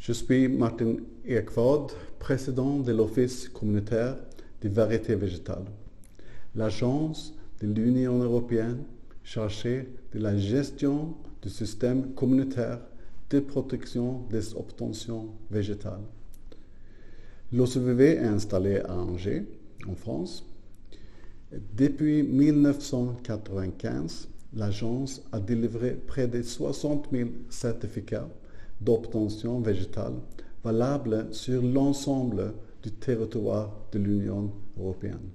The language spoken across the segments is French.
Je suis Martin Ekvard, président de l'Office communautaire des variétés végétales, l'agence de l'Union européenne chargée de la gestion du système communautaire de protection des obtentions végétales. L'OCVV est installé à Angers, en France. Depuis 1995, l'agence a délivré près de 60 000 certificats d'obtention végétale valables sur l'ensemble du territoire de l'Union européenne.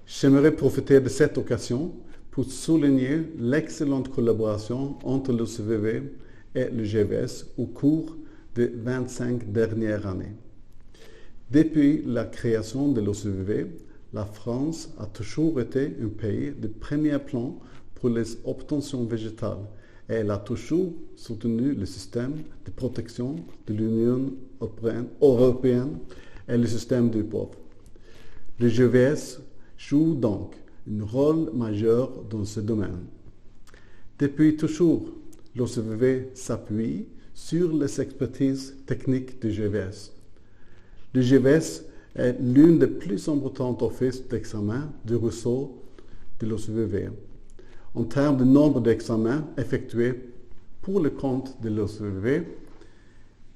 J'aimerais profiter de cette occasion pour souligner l'excellente collaboration entre l'OCVV et le GVS au cours des 25 dernières années. Depuis la création de l'OCVV, la France a toujours été un pays de premier plan pour les obtentions végétales et elle a toujours soutenu le système de protection de l'Union européenne et le système du pauvre. Le GVS joue donc un rôle majeur dans ce domaine. Depuis toujours, l'OCVV s'appuie sur les expertises techniques du GVS. Le GVS est l'une des plus importantes offices d'examen du réseau de l'OCVV. En termes de nombre d'examens effectués pour le compte de l'OCVV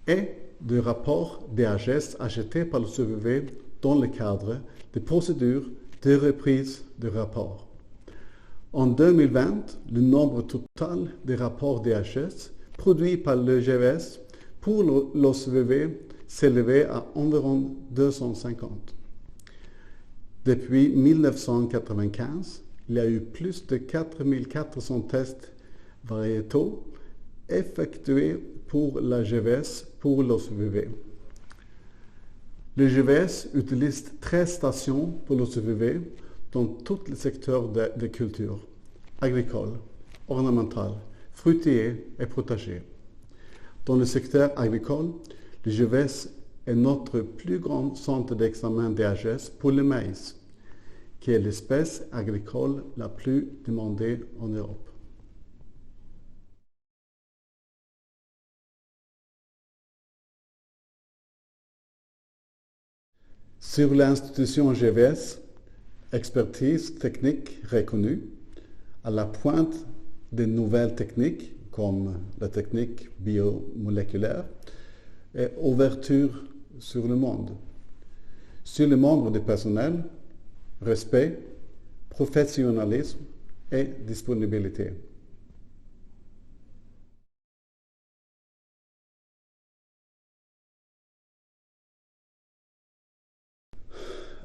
et de rapports DHS achetés par l'OCVV dans le cadre des procédures de reprise de rapports. En 2020, le nombre total de rapports DHS produits par le GVS pour l'OCVV s'élevait à environ 250. Depuis 1995, il y a eu plus de 4400 tests variétaux effectués pour la GVS pour l'OCVV. Le GVS utilise 13 stations pour l'OCVV dans tous les secteurs de culture, agricole, ornemental, fruitier et potager. Dans le secteur agricole, le GVS est notre plus grand centre d'examen DHS pour le maïs, qui est l'espèce agricole la plus demandée en Europe. Sur l'institution GVS, expertise technique reconnue, à la pointe des nouvelles techniques comme la technique biomoléculaire et ouverture sur le monde. Sur les membres du personnel, respect, professionnalisme et disponibilité.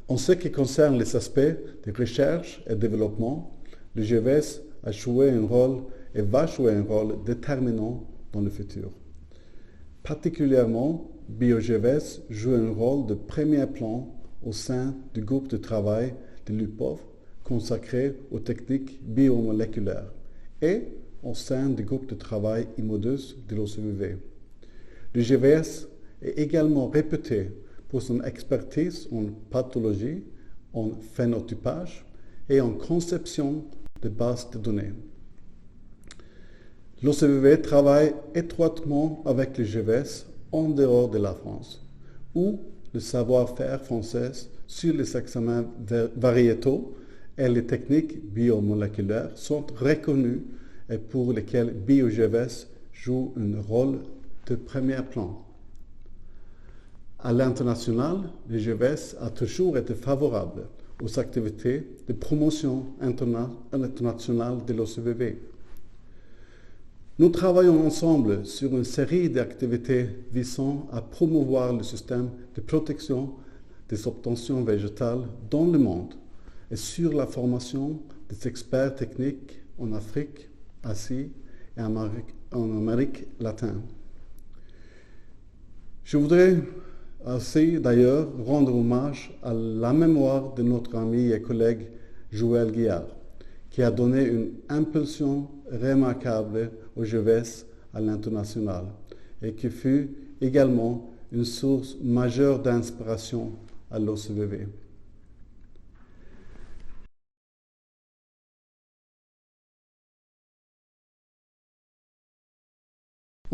En ce qui concerne les aspects de recherche et développement, le GVS a joué un rôle et va jouer un rôle déterminant dans le futur. Particulièrement, BioGVS joue un rôle de premier plan au sein du groupe de travail de l'UPOV consacré aux techniques biomoléculaires et au sein du groupe de travail IMODUS de l'OCVV. Le GVS est également réputé pour son expertise en pathologie, en phénotypage et en conception de bases de données. L'OCVV travaille étroitement avec le GVS en dehors de la France, où le savoir-faire français sur les examens variétaux et les techniques biomoléculaires sont reconnus et pour lesquels BioGVS joue un rôle de premier plan. À l'international, le GVS a toujours été favorable aux activités de promotion internationale de l'OCVV. Nous travaillons ensemble sur une série d'activités visant à promouvoir le système de protection des obtentions végétales dans le monde et sur la formation des experts techniques en Afrique, Asie et en Amérique latine. Je voudrais aussi d'ailleurs rendre hommage à la mémoire de notre ami et collègue Joël Guillard, qui a donné une impulsion remarquable au GVS à l'international et qui fut également une source majeure d'inspiration à l'OCVV.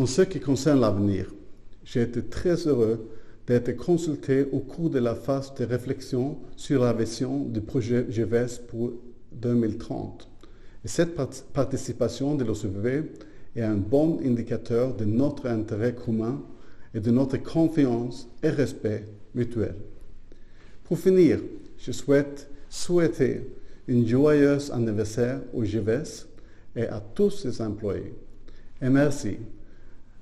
En ce qui concerne l'avenir, j'ai été très heureux d'être consulté au cours de la phase de réflexion sur la vision du projet GEVES pour 2030. Et cette participation de l'OCVV est un bon indicateur de notre intérêt commun et de notre confiance et respect mutuel. Pour finir, je souhaite souhaiter un joyeux anniversaire au GEVES et à tous ses employés. Et merci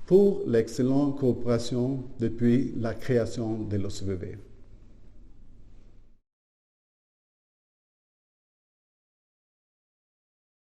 pour l'excellente coopération depuis la création de l'OCVV.